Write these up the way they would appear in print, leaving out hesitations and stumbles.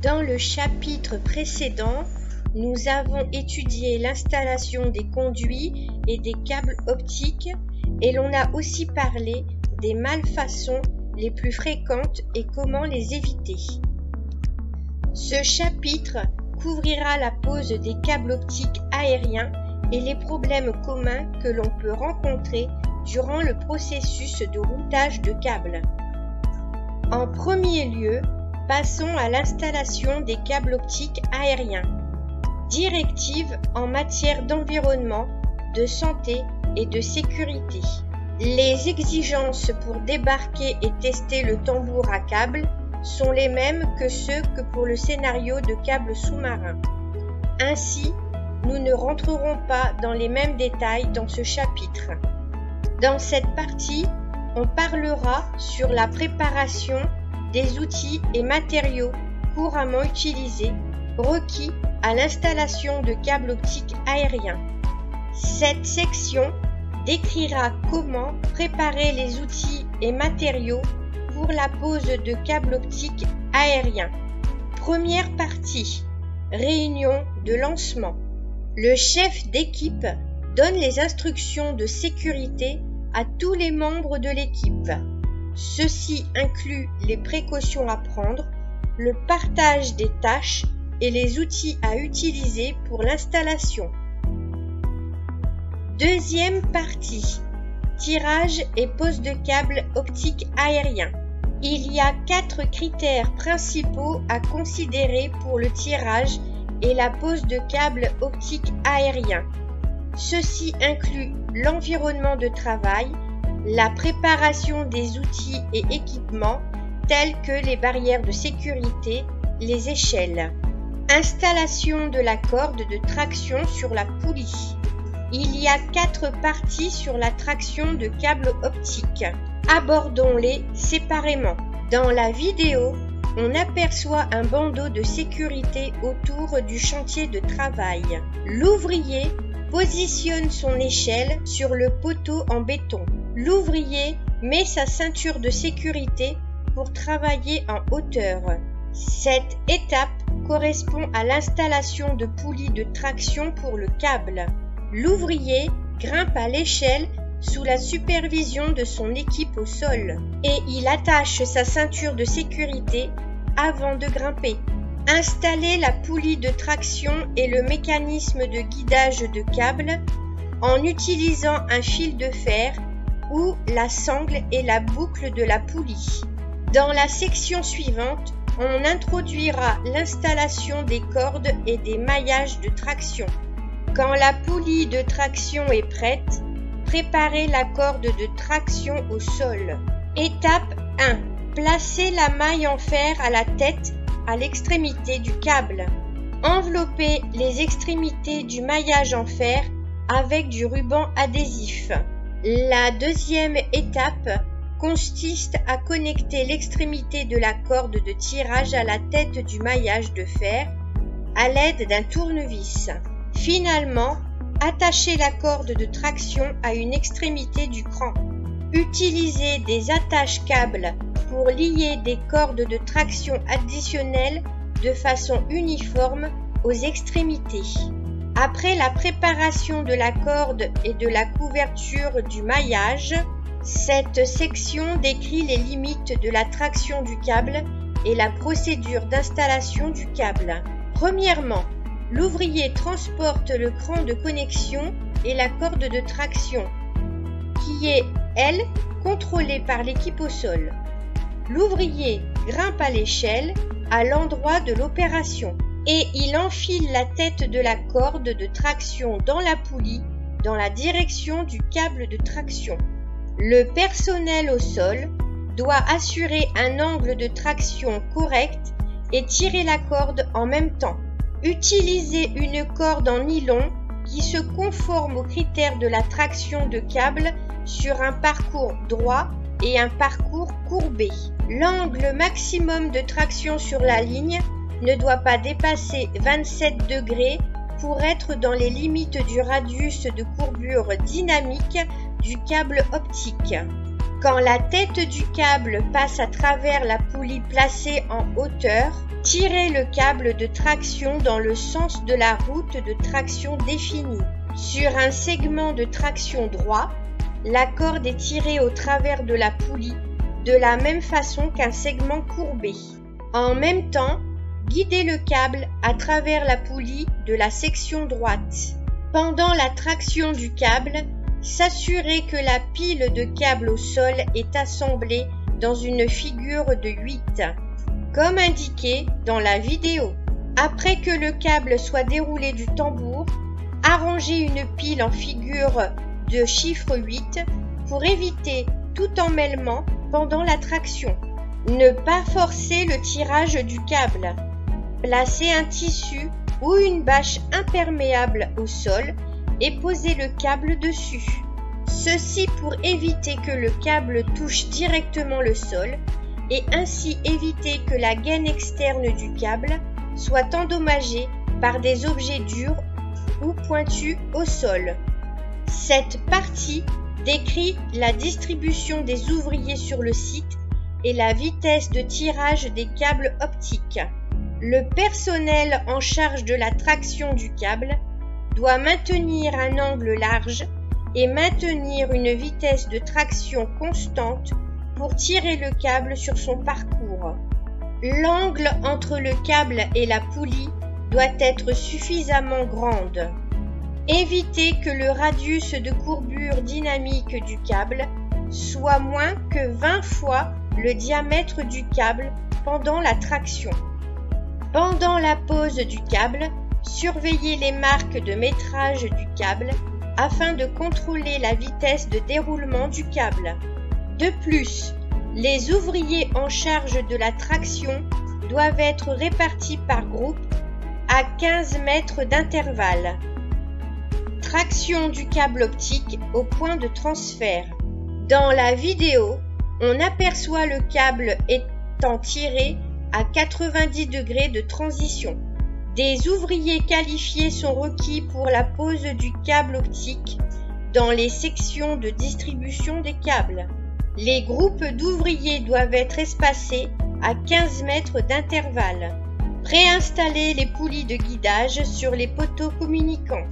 Dans le chapitre précédent, nous avons étudié l'installation des conduits et des câbles optiques et l'on a aussi parlé des malfaçons les plus fréquentes et comment les éviter. Ce chapitre couvrira la pose des câbles optiques aériens et les problèmes communs que l'on peut rencontrer durant le processus de routage de câbles. En premier lieu, passons à l'installation des câbles optiques aériens. Directives en matière d'environnement, de santé et de sécurité. Les exigences pour débarquer et tester le tambour à câble sont les mêmes que ceux que pour le scénario de câbles sous-marins. Ainsi, nous ne rentrerons pas dans les mêmes détails dans ce chapitre. Dans cette partie, on parlera sur la préparation des outils et matériaux couramment utilisés, requis à l'installation de câbles optiques aériens. Cette section décrira comment préparer les outils et matériaux pour la pose de câbles optiques aériens. Première partie, réunion de lancement. Le chef d'équipe donne les instructions de sécurité à tous les membres de l'équipe. Ceci inclut les précautions à prendre, le partage des tâches et les outils à utiliser pour l'installation. Deuxième partie, tirage et pose de câbles optiques aériens. Il y a 4 critères principaux à considérer pour le tirage et la pose de câbles optiques aériens. Ceci inclut l'environnement de travail, la préparation des outils et équipements tels que les barrières de sécurité, les échelles. Installation de la corde de traction sur la poulie. Il y a 4 parties sur la traction de câbles optiques. Abordons-les séparément. Dans la vidéo, on aperçoit un bandeau de sécurité autour du chantier de travail. L'ouvrier positionne son échelle sur le poteau en béton. L'ouvrier met sa ceinture de sécurité pour travailler en hauteur. Cette étape correspond à l'installation de poulies de traction pour le câble. L'ouvrier grimpe à l'échelle sous la supervision de son équipe au sol et il attache sa ceinture de sécurité avant de grimper. Installer la poulie de traction et le mécanisme de guidage de câble en utilisant un fil de fer ou la sangle et la boucle de la poulie. Dans la section suivante, on introduira l'installation des cordes et des maillages de traction. Quand la poulie de traction est prête, préparez la corde de traction au sol. Étape 1. Placez la maille en fer à la tête à l'extrémité du câble. Enveloppez les extrémités du maillage en fer avec du ruban adhésif. La deuxième étape consiste à connecter l'extrémité de la corde de tirage à la tête du maillage de fer à l'aide d'un tournevis. Finalement, attachez la corde de traction à une extrémité du cran. Utilisez des attaches câbles pour lier des cordes de traction additionnelles de façon uniforme aux extrémités. Après la préparation de la corde et de la couverture du maillage, cette section décrit les limites de la traction du câble et la procédure d'installation du câble. Premièrement, l'ouvrier transporte le cran de connexion et la corde de traction, qui est, elle, contrôlée par l'équipe au sol. L'ouvrier grimpe à l'échelle à l'endroit de l'opération et il enfile la tête de la corde de traction dans la poulie dans la direction du câble de traction. Le personnel au sol doit assurer un angle de traction correct et tirer la corde en même temps. Utilisez une corde en nylon qui se conforme aux critères de la traction de câble sur un parcours droit et un parcours courbé. L'angle maximum de traction sur la ligne ne doit pas dépasser 27 degrés pour être dans les limites du radius de courbure dynamique du câble optique. Quand la tête du câble passe à travers la poulie placée en hauteur, tirez le câble de traction dans le sens de la route de traction définie. Sur un segment de traction droit, la corde est tirée au travers de la poulie de la même façon qu'un segment courbé. En même temps, guidez le câble à travers la poulie de la section droite. Pendant la traction du câble, s'assurez que la pile de câbles au sol est assemblée dans une figure de 8, comme indiqué dans la vidéo. Après que le câble soit déroulé du tambour, arrangez une pile en figure de chiffre 8 pour éviter tout emmêlement pendant la traction. Ne pas forcer le tirage du câble. Placez un tissu ou une bâche imperméable au sol et posez le câble dessus. Ceci pour éviter que le câble touche directement le sol et ainsi éviter que la gaine externe du câble soit endommagée par des objets durs ou pointus au sol. Cette partie décrit la distribution des ouvriers sur le site et la vitesse de tirage des câbles optiques. Le personnel en charge de la traction du câble doit maintenir un angle large et maintenir une vitesse de traction constante pour tirer le câble sur son parcours. L'angle entre le câble et la poulie doit être suffisamment grande. Évitez que le radius de courbure dynamique du câble soit moins que 20 fois le diamètre du câble pendant la traction. Pendant la pose du câble, surveillez les marques de métrage du câble afin de contrôler la vitesse de déroulement du câble. De plus, les ouvriers en charge de la traction doivent être répartis par groupe à 15 mètres d'intervalle. Traction du câble optique au point de transfert. Dans la vidéo, on aperçoit le câble étant tiré à 90 degrés de transition. Des ouvriers qualifiés sont requis pour la pose du câble optique dans les sections de distribution des câbles. Les groupes d'ouvriers doivent être espacés à 15 mètres d'intervalle. Préinstallez les poulies de guidage sur les poteaux communicants.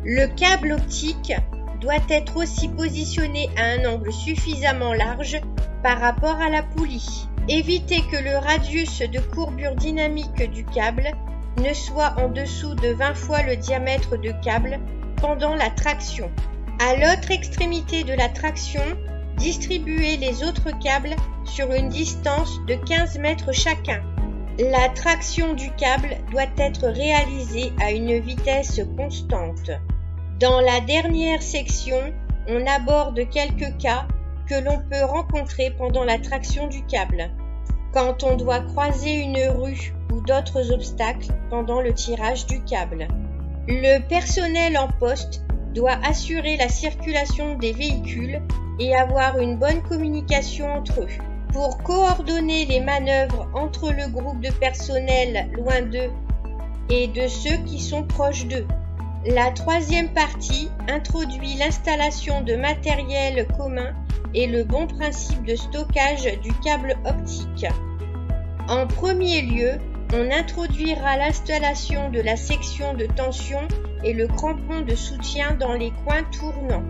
Le câble optique doit être aussi positionné à un angle suffisamment large par rapport à la poulie. Évitez que le radius de courbure dynamique du câble ne soit en dessous de 20 fois le diamètre de câble pendant la traction. À l'autre extrémité de la traction, distribuez les autres câbles sur une distance de 15 mètres chacun. La traction du câble doit être réalisée à une vitesse constante. Dans la dernière section, on aborde quelques cas que l'on peut rencontrer pendant la traction du câble. Quand on doit croiser une rue ou d'autres obstacles pendant le tirage du câble. Le personnel en poste doit assurer la circulation des véhicules et avoir une bonne communication entre eux. Pour coordonner les manœuvres entre le groupe de personnel loin d'eux et de ceux qui sont proches d'eux. La troisième partie introduit l'installation de matériel commun et le bon principe de stockage du câble optique. En premier lieu, on introduira l'installation de la section de tension et le crampon de soutien dans les coins tournants.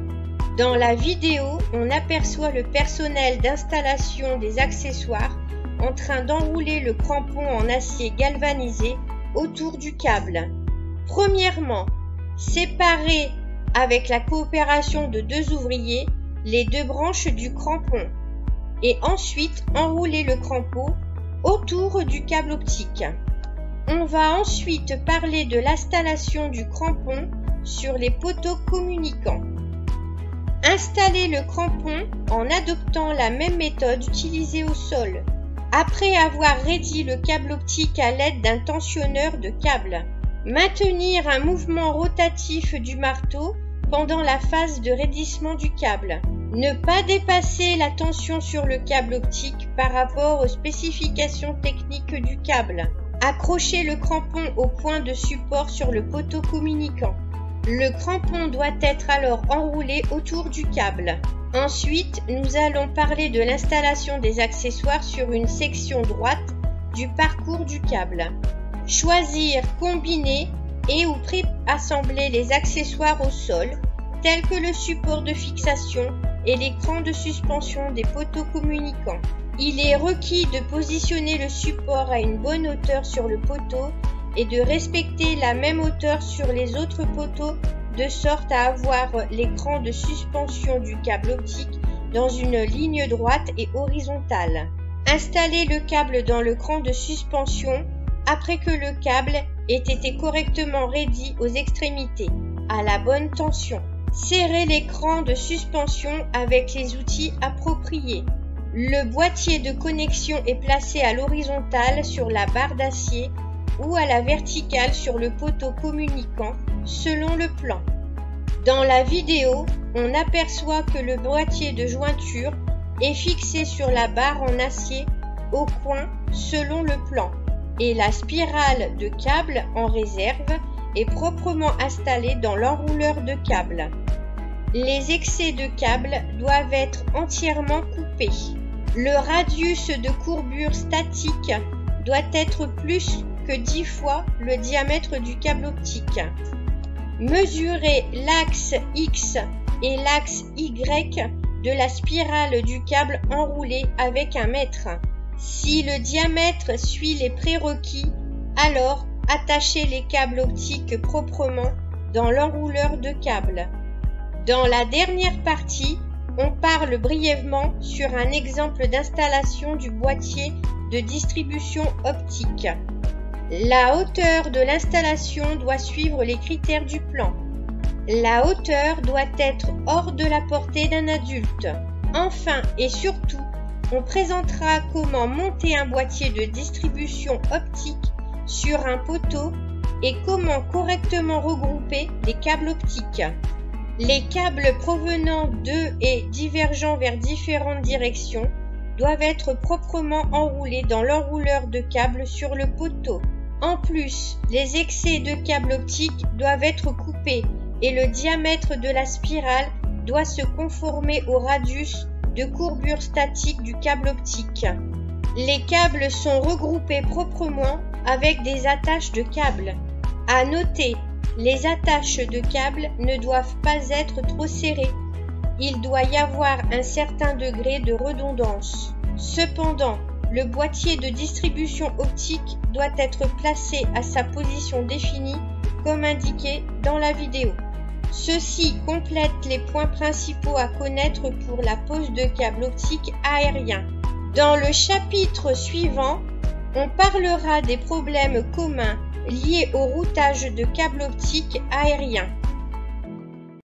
Dans la vidéo, on aperçoit le personnel d'installation des accessoires en train d'enrouler le crampon en acier galvanisé autour du câble. Premièrement, séparer avec la coopération de 2 ouvriers les 2 branches du crampon et ensuite enrouler le crampon autour du câble optique. On va ensuite parler de l'installation du crampon sur les poteaux communicants. Installez le crampon en adoptant la même méthode utilisée au sol, après avoir raidi le câble optique à l'aide d'un tensionneur de câble. Maintenir un mouvement rotatif du marteau pendant la phase de raidissement du câble. Ne pas dépasser la tension sur le câble optique par rapport aux spécifications techniques du câble. Accrocher le crampon au point de support sur le poteau communicant. Le crampon doit être alors enroulé autour du câble. Ensuite, nous allons parler de l'installation des accessoires sur une section droite du parcours du câble. Choisir, combiner et ou pré-assembler les accessoires au sol, tels que le support de fixation et l'écran de suspension des poteaux communicants. Il est requis de positionner le support à une bonne hauteur sur le poteau et de respecter la même hauteur sur les autres poteaux de sorte à avoir l'écran de suspension du câble optique dans une ligne droite et horizontale. Installez le câble dans l'écran de suspension après que le câble ait été correctement raidi aux extrémités, à la bonne tension. Serrez l'écran de suspension avec les outils appropriés. Le boîtier de connexion est placé à l'horizontale sur la barre d'acier ou à la verticale sur le poteau communicant selon le plan. Dans la vidéo, on aperçoit que le boîtier de jointure est fixé sur la barre en acier au coin selon le plan et la spirale de câble en réserve est proprement installée dans l'enrouleur de câble. Les excès de câble doivent être entièrement coupés. Le radius de courbure statique doit être plus que 10 fois le diamètre du câble optique. Mesurez l'axe X et l'axe Y de la spirale du câble enroulé avec un mètre. Si le diamètre suit les prérequis, alors attachez les câbles optiques proprement dans l'enrouleur de câble. Dans la dernière partie, on parle brièvement sur un exemple d'installation du boîtier de distribution optique. La hauteur de l'installation doit suivre les critères du plan. La hauteur doit être hors de la portée d'un adulte. Enfin et surtout, on présentera comment monter un boîtier de distribution optique sur un poteau et comment correctement regrouper les câbles optiques. Les câbles provenant d'eux et divergeant vers différentes directions doivent être proprement enroulés dans l'enrouleur de câble sur le poteau. En plus, les excès de câbles optiques doivent être coupés et le diamètre de la spirale doit se conformer au radius de courbure statique du câble optique. Les câbles sont regroupés proprement avec des attaches de câbles. À noter, les attaches de câbles ne doivent pas être trop serrées. Il doit y avoir un certain degré de redondance. Cependant, le boîtier de distribution optique doit être placé à sa position définie comme indiqué dans la vidéo. Ceci complète les points principaux à connaître pour la pose de câble optique aérien. Dans le chapitre suivant, on parlera des problèmes communs liés au routage de câbles optiques aériens.